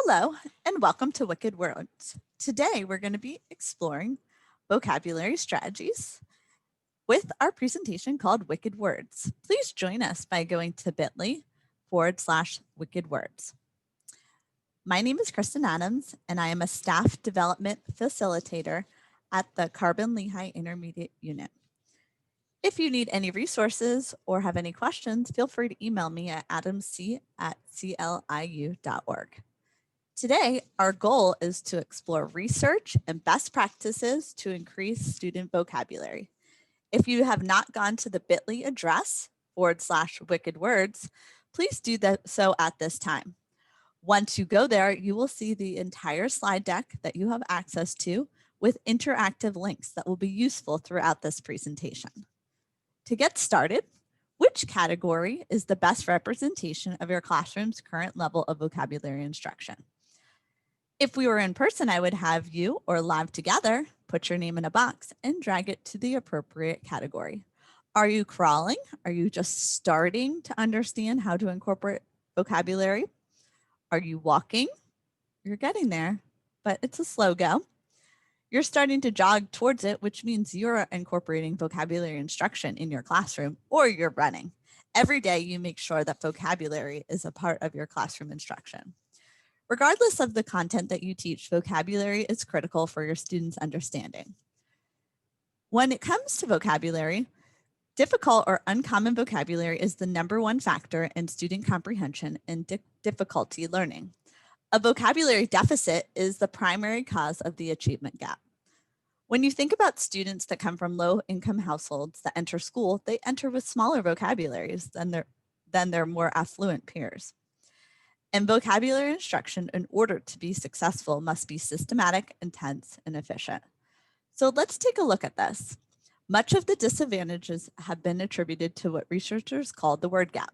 Hello, and welcome to Wicked Words. Today, we're going to be exploring vocabulary strategies with our presentation called Wicked Words. Please join us by going to bit.ly/Wicked Words. My name is Kristen Adams, and I am a staff development facilitator at the Carbon-Lehigh Intermediate Unit. If you need any resources or have any questions, feel free to email me at adamc@cliu.org. Today, our goal is to explore research and best practices to increase student vocabulary. If you have not gone to the bit.ly address /Wicked Words, please do so at this time. Once you go there, you will see the entire slide deck that you have access to with interactive links that will be useful throughout this presentation. To get started, which category is the best representation of your classroom's current level of vocabulary instruction? If we were in person, I would have you, or live together, put your name in a box and drag it to the appropriate category. Are you crawling? Are you just starting to understand how to incorporate vocabulary? Are you walking? You're getting there, but it's a slow go. You're starting to jog towards it, which means you're incorporating vocabulary instruction in your classroom, or you're running. Every day you make sure that vocabulary is a part of your classroom instruction. Regardless of the content that you teach, vocabulary is critical for your students' understanding. When it comes to vocabulary, difficult or uncommon vocabulary is the #1 factor in student comprehension and difficulty learning. A vocabulary deficit is the primary cause of the achievement gap. When you think about students that come from low-income households that enter school, they enter with smaller vocabularies than their more affluent peers. And vocabulary instruction, in order to be successful, must be systematic, intense, and efficient. So let's take a look at this. Much of the disadvantages have been attributed to what researchers call the word gap.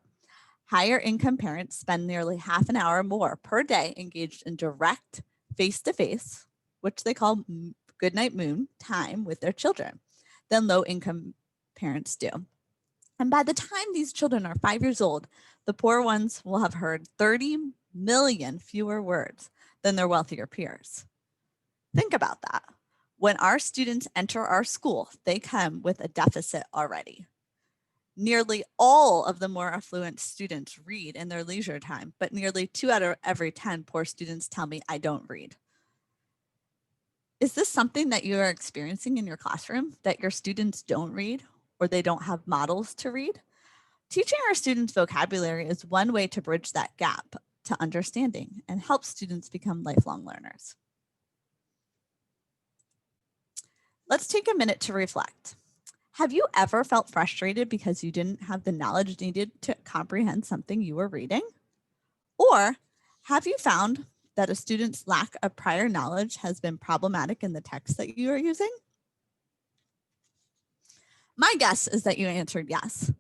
Higher income parents spend nearly half an hour more per day engaged in direct face-to-face, which they call goodnight moon time with their children, than low-income parents do. And by the time these children are 5 years old, the poor ones will have heard 30 million fewer words than their wealthier peers. Think about that. When our students enter our school, they come with a deficit already. Nearly all of the more affluent students read in their leisure time, but nearly 2 out of every 10 poor students tell me, I don't read. Is this something that you are experiencing in your classroom, that your students don't read or they don't have models to read? Teaching our students vocabulary is one way to bridge that gap to understanding and help students become lifelong learners. Let's take a minute to reflect. Have you ever felt frustrated because you didn't have the knowledge needed to comprehend something you were reading? Or have you found that a student's lack of prior knowledge has been problematic in the text that you are using? My guess is that you answered yes.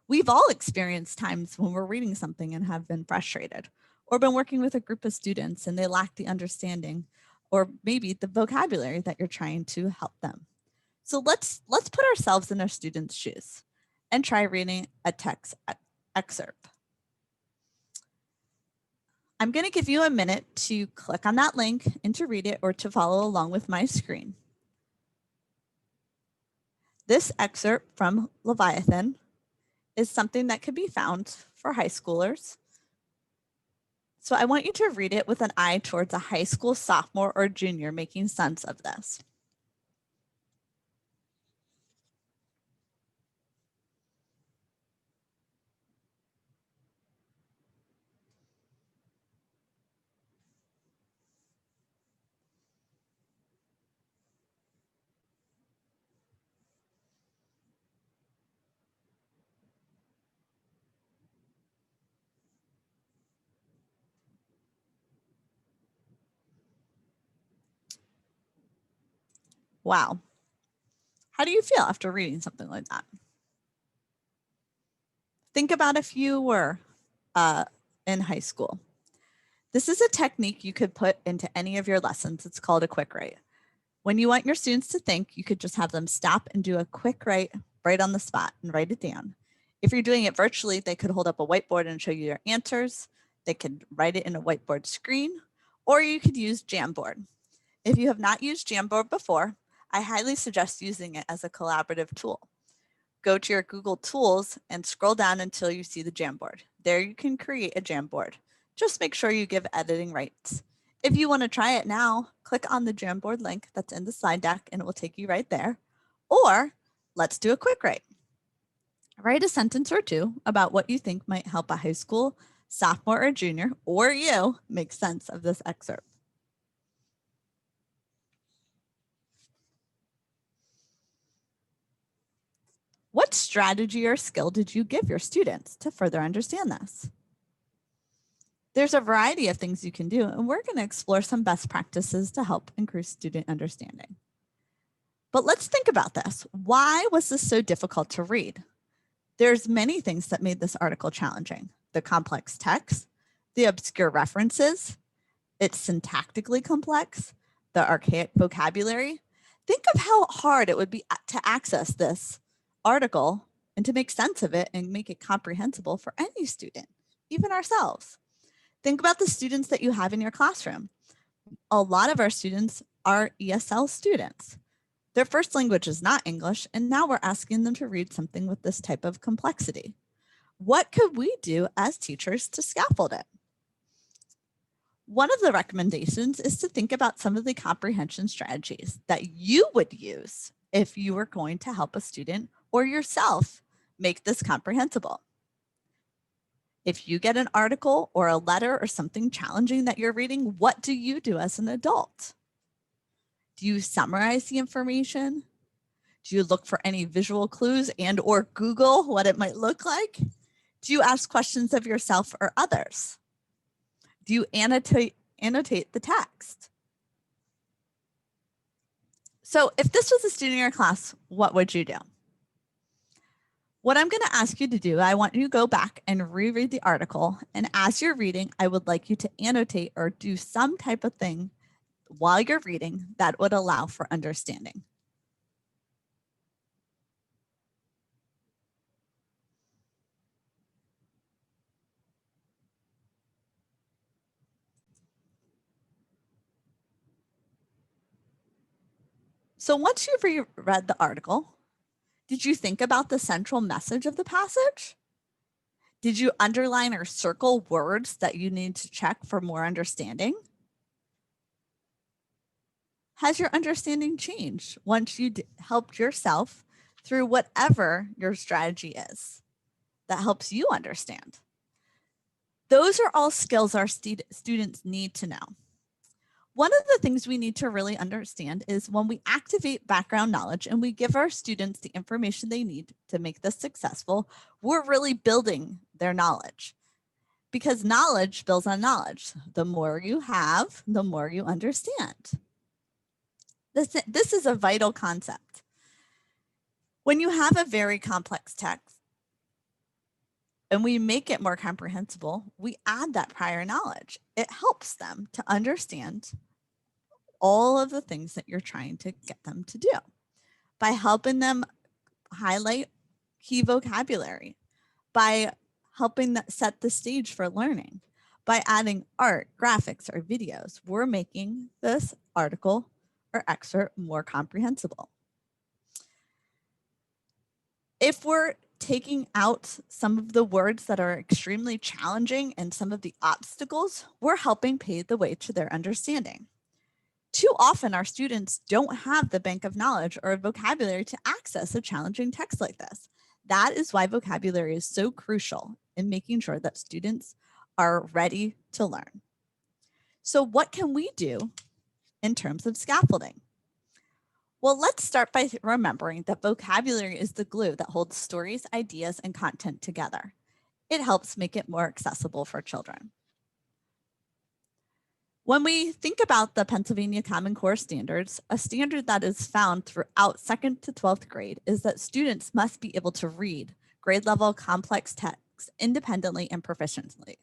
We've all experienced times when we're reading something and have been frustrated, or been working with a group of students and they lack the understanding or maybe the vocabulary that you're trying to help them. So let's put ourselves in our students' shoes and try reading a text excerpt. I'm going to give you a minute to click on that link and to read it or to follow along with my screen. This excerpt from Leviathan is something that could be found for high schoolers. So I want you to read it with an eye towards a high school sophomore or junior making sense of this. Wow. How do you feel after reading something like that? Think about if you were in high school. This is a technique you could put into any of your lessons. It's called a quick write. When you want your students to think, you could just have them stop and do a quick write right on the spot and write it down. If you're doing it virtually, they could hold up a whiteboard and show you your answers. They could write it in a whiteboard screen, or you could use Jamboard. If you have not used Jamboard before, I highly suggest using it as a collaborative tool. Go to your Google Tools and scroll down until you see the Jamboard. There you can create a Jamboard. Just make sure you give editing rights. If you want to try it now, click on the Jamboard link that's in the slide deck and it will take you right there. Or let's do a quick write. Write a sentence or two about what you think might help a high school sophomore or junior, or you, make sense of this excerpt. What strategy or skill did you give your students to further understand this? There's a variety of things you can do, and we're going to explore some best practices to help increase student understanding. But let's think about this. Why was this so difficult to read? There's many things that made this article challenging. The complex text, the obscure references, it's syntactically complex, the archaic vocabulary. Think of how hard it would be to access this article and to make sense of it and make it comprehensible for any student, even ourselves. Think about the students that you have in your classroom. A lot of our students are ESL students. Their first language is not English, and now we're asking them to read something with this type of complexity. What could we do as teachers to scaffold it? One of the recommendations is to think about some of the comprehension strategies that you would use if you were going to help a student or yourself make this comprehensible. If you get an article or a letter or something challenging that you're reading, what do you do as an adult? Do you summarize the information? Do you look for any visual clues and or Google what it might look like? Do you ask questions of yourself or others? Do you annotate the text? So if this was a student in your class, what would you do? What I'm going to ask you to do, I want you to go back and reread the article. And as you're reading, I would like you to annotate or do some type of thing while you're reading that would allow for understanding. So once you've reread the article, did you think about the central message of the passage? Did you underline or circle words that you need to check for more understanding? Has your understanding changed once you helped yourself through whatever your strategy is that helps you understand? Those are all skills our students need to know. One of the things we need to really understand is when we activate background knowledge and we give our students the information they need to make this successful, we're really building their knowledge, because knowledge builds on knowledge. The more you have, the more you understand. This is a vital concept. When you have a very complex text and we make it more comprehensible, we add that prior knowledge. It helps them to understand all of the things that you're trying to get them to do by helping them highlight key vocabulary, by helping them set the stage for learning, by adding art, graphics, or videos. We're making this article or excerpt more comprehensible. If we're taking out some of the words that are extremely challenging and some of the obstacles, we're helping pave the way to their understanding. Too often, our students don't have the bank of knowledge or vocabulary to access a challenging text like this. That is why vocabulary is so crucial in making sure that students are ready to learn. So what can we do in terms of scaffolding? Well, let's start by remembering that vocabulary is the glue that holds stories, ideas, and content together. It helps make it more accessible for children. When we think about the Pennsylvania Common Core standards, a standard that is found throughout 2nd to 12th grade is that students must be able to read grade level complex texts independently and proficiently.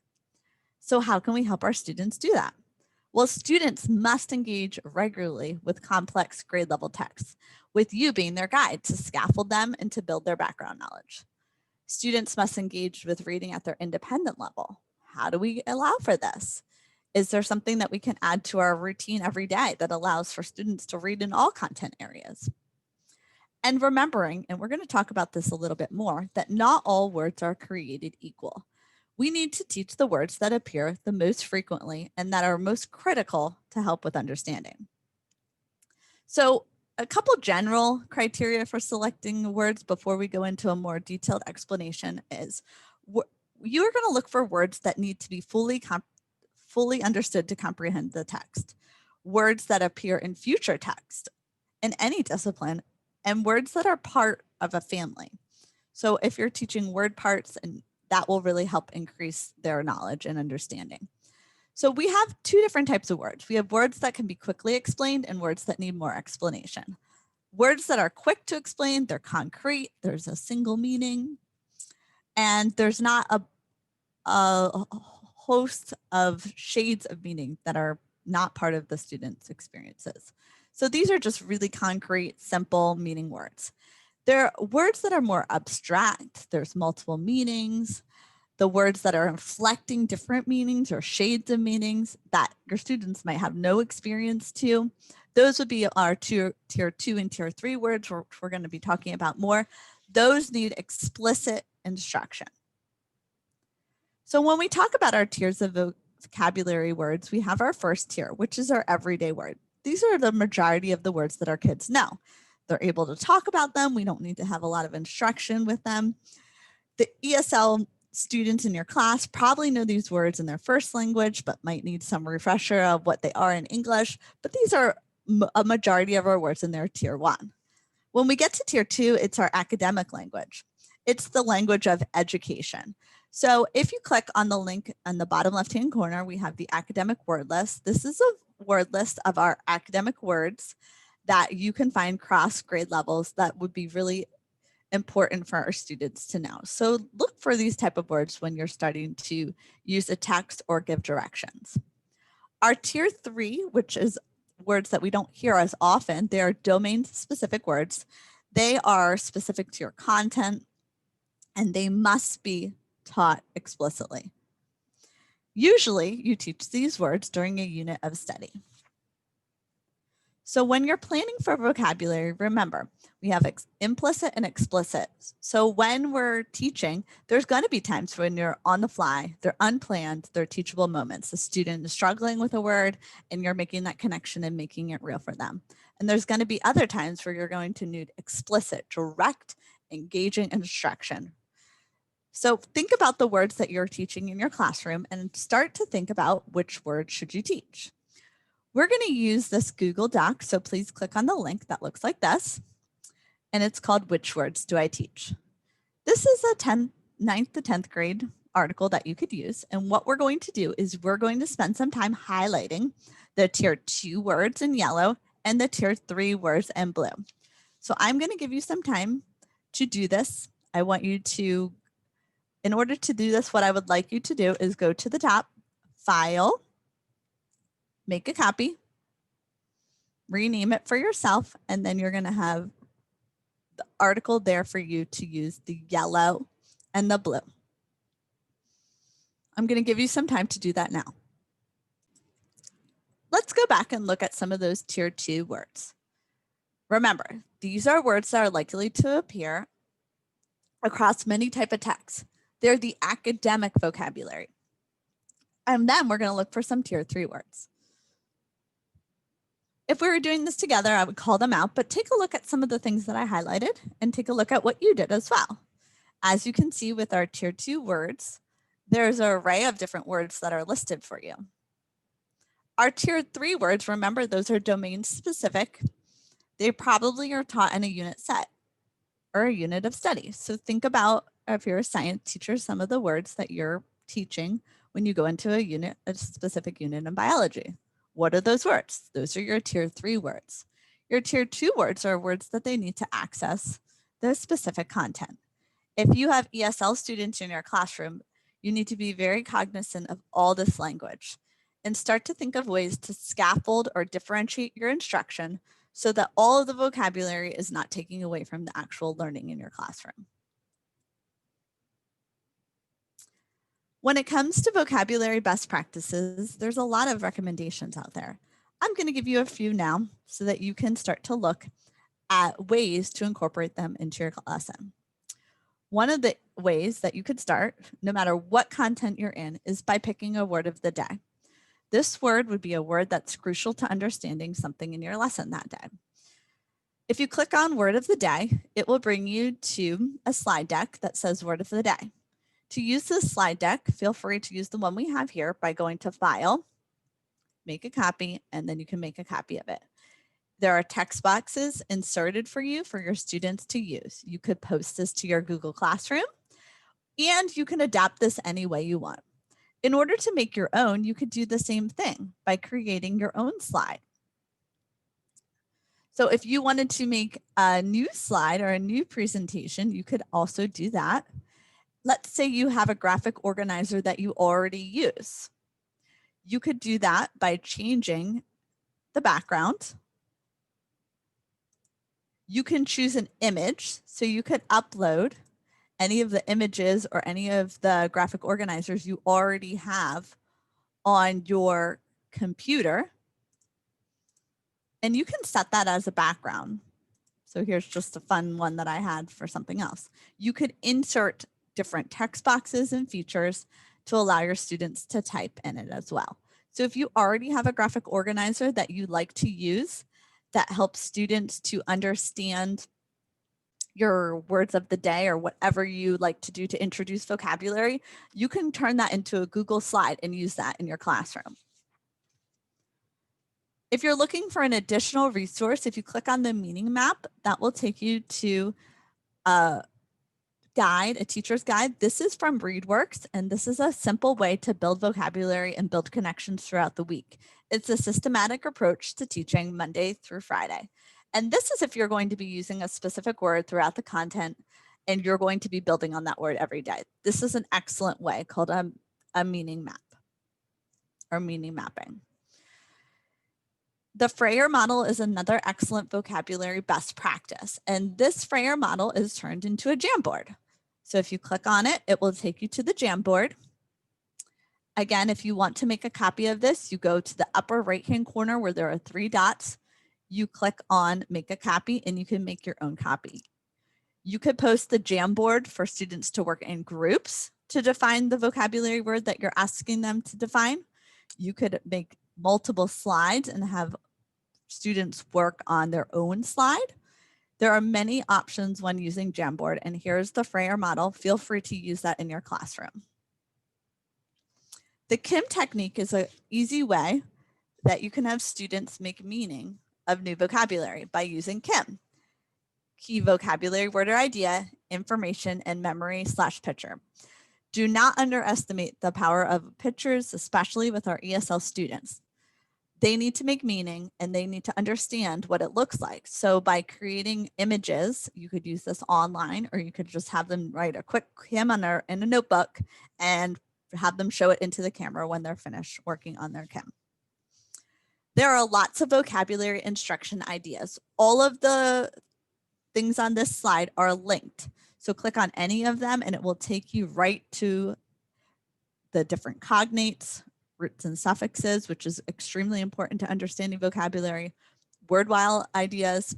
So how can we help our students do that? Well, students must engage regularly with complex grade level texts, with you being their guide to scaffold them and to build their background knowledge. Students must engage with reading at their independent level. How do we allow for this? Is there something that we can add to our routine every day that allows for students to read in all content areas? And remembering, and we're going to talk about this a little bit more, that not all words are created equal. We need to teach the words that appear the most frequently and that are most critical to help with understanding. So a couple general criteria for selecting words before we go into a more detailed explanation is you're going to look for words that need to be fully understood to comprehend the text, words that appear in future text in any discipline, and words that are part of a family. So if you're teaching word parts, and that will really help increase their knowledge and understanding. So we have two different types of words. We have words that can be quickly explained and words that need more explanation. Words that are quick to explain, they're concrete, there's a single meaning, and there's not a host of shades of meaning that are not part of the student's experiences. So these are just really concrete, simple meaning words. There are words that are more abstract. There's multiple meanings. The words that are inflecting different meanings or shades of meanings that your students might have no experience to. Those would be our tier 2 and tier 3 words, which we're going to be talking about more. Those need explicit instruction. So when we talk about our tiers of vocabulary words, we have our first tier, which is our everyday word. These are the majority of the words that our kids know. They're able to talk about them. We don't need to have a lot of instruction with them. The ESL students in your class probably know these words in their first language, but might need some refresher of what they are in English. But these are a majority of our words in their tier 1. When we get to tier 2, it's our academic language. It's the language of education. So if you click on the link on the bottom left-hand corner, we have the academic word list. This is a word list of our academic words that you can find cross grade levels that would be really important for our students to know. So look for these type of words when you're starting to use a text or give directions. Our tier 3, which is words that we don't hear as often, they are domain specific words. They are specific to your content and they must be taught explicitly. Usually you teach these words during a unit of study. So when you're planning for vocabulary, remember, we have implicit and explicit. So when we're teaching, there's going to be times when you're on the fly, they're unplanned, they're teachable moments. The student is struggling with a word and you're making that connection and making it real for them. And there's going to be other times where you're going to need explicit, direct, engaging instruction. So think about the words that you're teaching in your classroom and start to think about which words should you teach. We're going to use this Google Doc, so please click on the link that looks like this, and it's called Which Words Do I Teach? This is a 9th to 10th grade article that you could use, and what we're going to do is we're going to spend some time highlighting the tier 2 words in yellow and the tier 3 words in blue. So I'm going to give you some time to do this. I want you to, in order to do this, what I would like you to do is go to the top, File, make a copy, rename it for yourself, and then you're going to have the article there for you to use the yellow and the blue. I'm going to give you some time to do that now. Let's go back and look at some of those tier 2 words. Remember, these are words that are likely to appear across many types of texts. They're the academic vocabulary. And then we're going to look for some tier 3 words. If we were doing this together, I would call them out, but take a look at some of the things that I highlighted and take a look at what you did as well. As you can see with our tier 2 words, there's an array of different words that are listed for you. Our tier 3 words, remember, those are domain specific. They probably are taught in a unit set or a unit of study. So think about, if you're a science teacher, some of the words that you're teaching when you go into a specific unit in biology. What are those words? Those are your tier 3 words. Your tier 2 words are words that they need to access the specific content. If you have ESL students in your classroom, you need to be very cognizant of all this language and start to think of ways to scaffold or differentiate your instruction so that all of the vocabulary is not taking away from the actual learning in your classroom. When it comes to vocabulary best practices, there's a lot of recommendations out there. I'm going to give you a few now so that you can start to look at ways to incorporate them into your lesson. One of the ways that you could start, no matter what content you're in, is by picking a word of the day. This word would be a word that's crucial to understanding something in your lesson that day. If you click on Word of the Day, it will bring you to a slide deck that says Word of the Day. To use this slide deck, feel free to use the one we have here by going to File, make a copy, and then you can make a copy of it. There are text boxes inserted for you for your students to use. You could post this to your Google Classroom, and you can adapt this any way you want. In order to make your own, you could do the same thing by creating your own slide. So if you wanted to make a new slide or a new presentation, you could also do that. Let's say you have a graphic organizer that you already use. You could do that by changing the background. You can choose an image, so you could upload any of the images or any of the graphic organizers you already have on your computer. And you can set that as a background. So here's just a fun one that I had for something else. You could insert different text boxes and features to allow your students to type in it as well. So if you already have a graphic organizer that you like to use that helps students to understand your words of the day or whatever you like to do to introduce vocabulary, you can turn that into a Google slide and use that in your classroom. If you're looking for an additional resource, if you click on the meaning map, that will take you to a guide, a teacher's guide. This is from ReadWorks, and this is a simple way to build vocabulary and build connections throughout the week. It's a systematic approach to teaching Monday through Friday. And this is if you're going to be using a specific word throughout the content and you're going to be building on that word every day. This is an excellent way called a meaning map or meaning mapping. The Fristler model is another excellent vocabulary best practice, and this Fristler model is turned into a Jamboard. So if you click on it, it will take you to the Jamboard. Again, if you want to make a copy of this, you go to the upper right-hand corner where there are 3 dots. You click on Make a Copy, and you can make your own copy. You could post the Jamboard for students to work in groups to define the vocabulary word that you're asking them to define. You could make multiple slides and have students work on their own slide. There are many options when using Jamboard, and here's the Fristler model. Feel free to use that in your classroom. The KIM technique is an easy way that you can have students make meaning of new vocabulary by using KIM. Key vocabulary, word or idea, information, and memory/picture. Do not underestimate the power of pictures, especially with our ESL students. They need to make meaning and they need to understand what it looks like. So by creating images, you could use this online, or you could just have them write a quick KIM in a notebook and have them show it into the camera when they're finished working on their KIM. There are lots of vocabulary instruction ideas. All of the things on this slide are linked. So click on any of them and it will take you right to the different cognates, roots and suffixes, which is extremely important to understanding vocabulary, word wile ideas,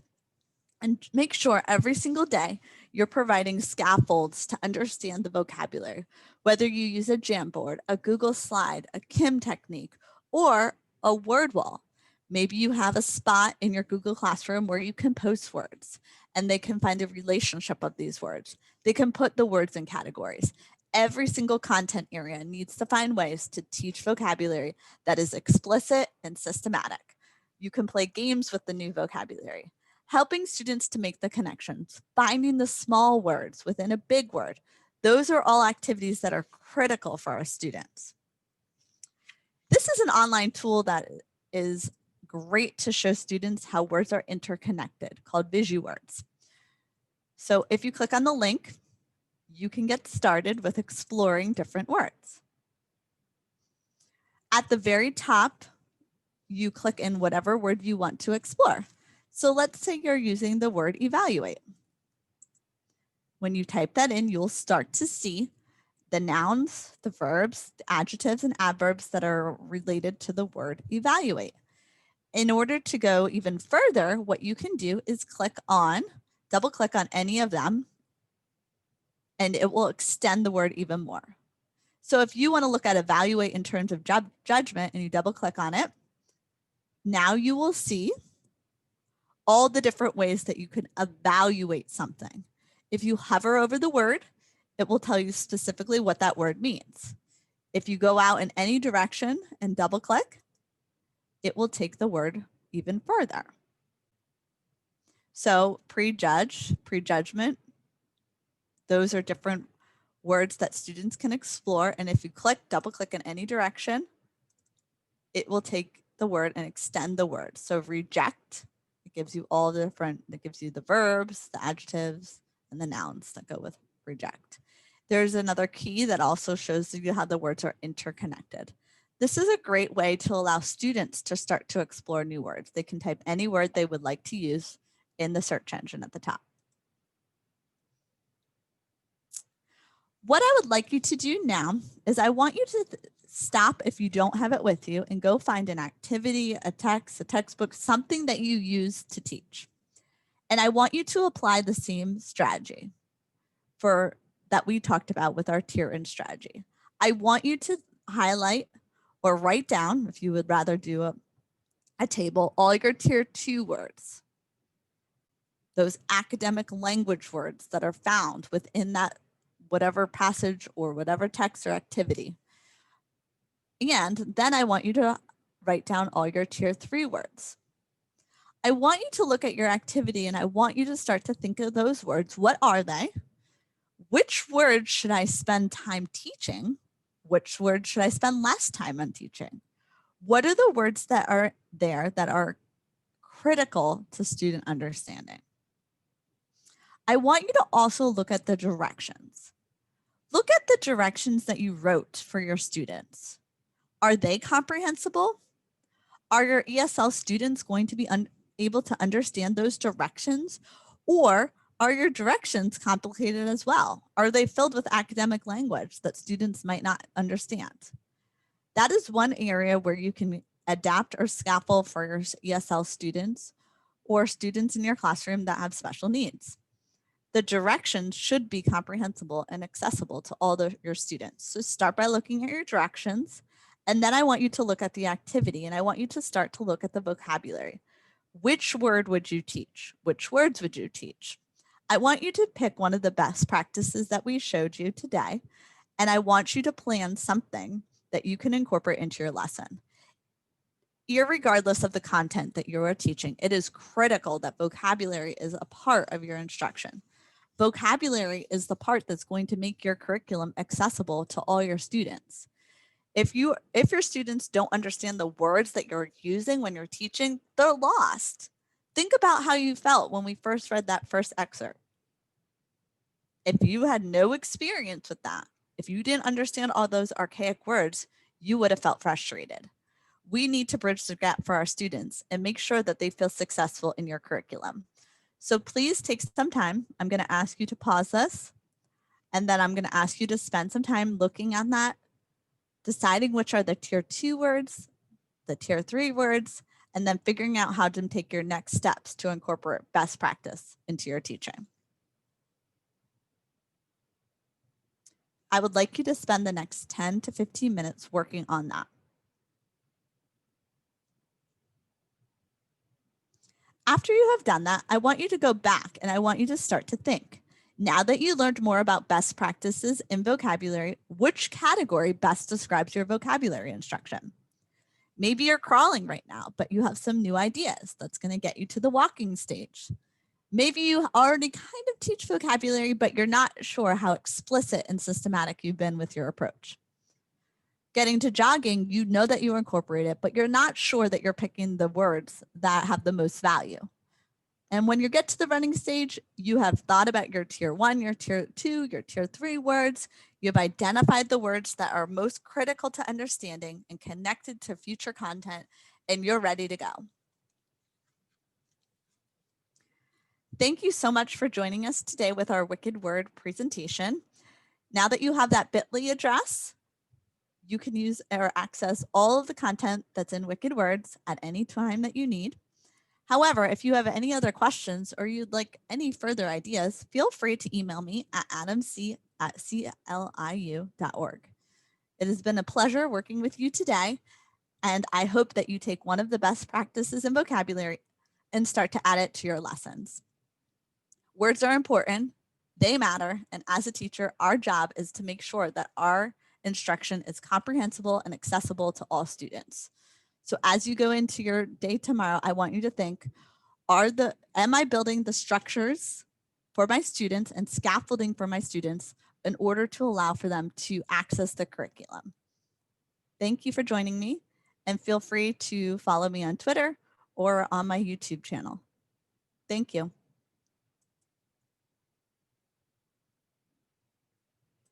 and make sure every single day you're providing scaffolds to understand the vocabulary, whether you use a Jamboard, a Google slide, a KIM technique, or a word wall. Maybe you have a spot in your Google Classroom where you can post words and they can find the relationship of these words. They can put the words in categories. Every single content area needs to find ways to teach vocabulary that is explicit and systematic. You can play games with the new vocabulary, helping students to make the connections, finding the small words within a big word. Those are all activities that are critical for our students. This is an online tool that is great to show students how words are interconnected, called VisuWords. So if you click on the link, you can get started with exploring different words. At the very top, you click in whatever word you want to explore. So let's say you're using the word evaluate. When you type that in, you'll start to see the nouns, the verbs, the adjectives, and adverbs that are related to the word evaluate. In order to go even further, what you can do is double click on any of them, and it will extend the word even more. So if you want to look at evaluate in terms of judgment and you double click on it, now you will see all the different ways that you can evaluate something. If you hover over the word, it will tell you specifically what that word means. If you go out in any direction and double click, it will take the word even further. So prejudge, prejudgment, those are different words that students can explore. And if you double click in any direction, it will take the word and extend the word. So reject, it gives you all the different, it gives you the verbs, the adjectives, and the nouns that go with reject. There's another key that also shows you how the words are interconnected. This is a great way to allow students to start to explore new words. They can type any word they would like to use in the search engine at the top. What I would like you to do now is I want you to stop if you don't have it with you and go find an activity, a text, a textbook, something that you use to teach. And I want you to apply the same strategy that we talked about with our tier in strategy. I want you to highlight or write down, if you would rather do a table, all your tier 2 words. Those academic language words that are found within that whatever passage or whatever text or activity. And then I want you to write down all your tier 3 words. I want you to look at your activity and I want you to start to think of those words. What are they? Which words should I spend time teaching? Which words should I spend less time on teaching? What are the words that are there that are critical to student understanding? I want you to also look at the directions. Look at the directions that you wrote for your students. Are they comprehensible? Are your ESL students going to be able to understand those directions? Or are your directions complicated as well? Are they filled with academic language that students might not understand? That is one area where you can adapt or scaffold for your ESL students or students in your classroom that have special needs. The directions should be comprehensible and accessible to all your students. So start by looking at your directions, and then I want you to look at the activity, and I want you to start to look at the vocabulary. Which word would you teach? Which words would you teach? I want you to pick one of the best practices that we showed you today, and I want you to plan something that you can incorporate into your lesson. Irregardless of the content that you are teaching, it is critical that vocabulary is a part of your instruction. Vocabulary is the part that's going to make your curriculum accessible to all your students. If your students don't understand the words that you're using when you're teaching, they're lost. Think about how you felt when we first read that first excerpt. If you had no experience with that, if you didn't understand all those archaic words, you would have felt frustrated. We need to bridge the gap for our students and make sure that they feel successful in your curriculum. So please take some time. I'm going to ask you to pause this, and then I'm going to ask you to spend some time looking at that, deciding which are the tier 2 words, the tier 3 words, and then figuring out how to take your next steps to incorporate best practice into your teaching. I would like you to spend the next 10 to 15 minutes working on that. After you have done that, I want you to go back and I want you to start to think. Now that you learned more about best practices in vocabulary, which category best describes your vocabulary instruction? Maybe you're crawling right now, but you have some new ideas. That's going to get you to the walking stage. Maybe you already kind of teach vocabulary, but you're not sure how explicit and systematic you've been with your approach. Getting to jogging, you know that you incorporate it, but you're not sure that you're picking the words that have the most value. And when you get to the running stage, you have thought about your tier 1, your tier 2, your tier 3 words. You've identified the words that are most critical to understanding and connected to future content, and you're ready to go. Thank you so much for joining us today with our Wicked Word presentation. Now that you have that bit.ly address, you can use or access all of the content that's in Wicked Words at any time that you need. However, if you have any other questions or you'd like any further ideas, feel free to email me at adamc@cliu.org. It has been a pleasure working with you today, and I hope that you take one of the best practices in vocabulary and start to add it to your lessons. Words are important, they matter, and as a teacher, our job is to make sure that our instruction is comprehensible and accessible to all students. So as you go into your day tomorrow, I want you to think, am I building the structures for my students and scaffolding for my students in order to allow for them to access the curriculum? Thank you for joining me, and feel free to follow me on Twitter or on my YouTube channel. Thank you.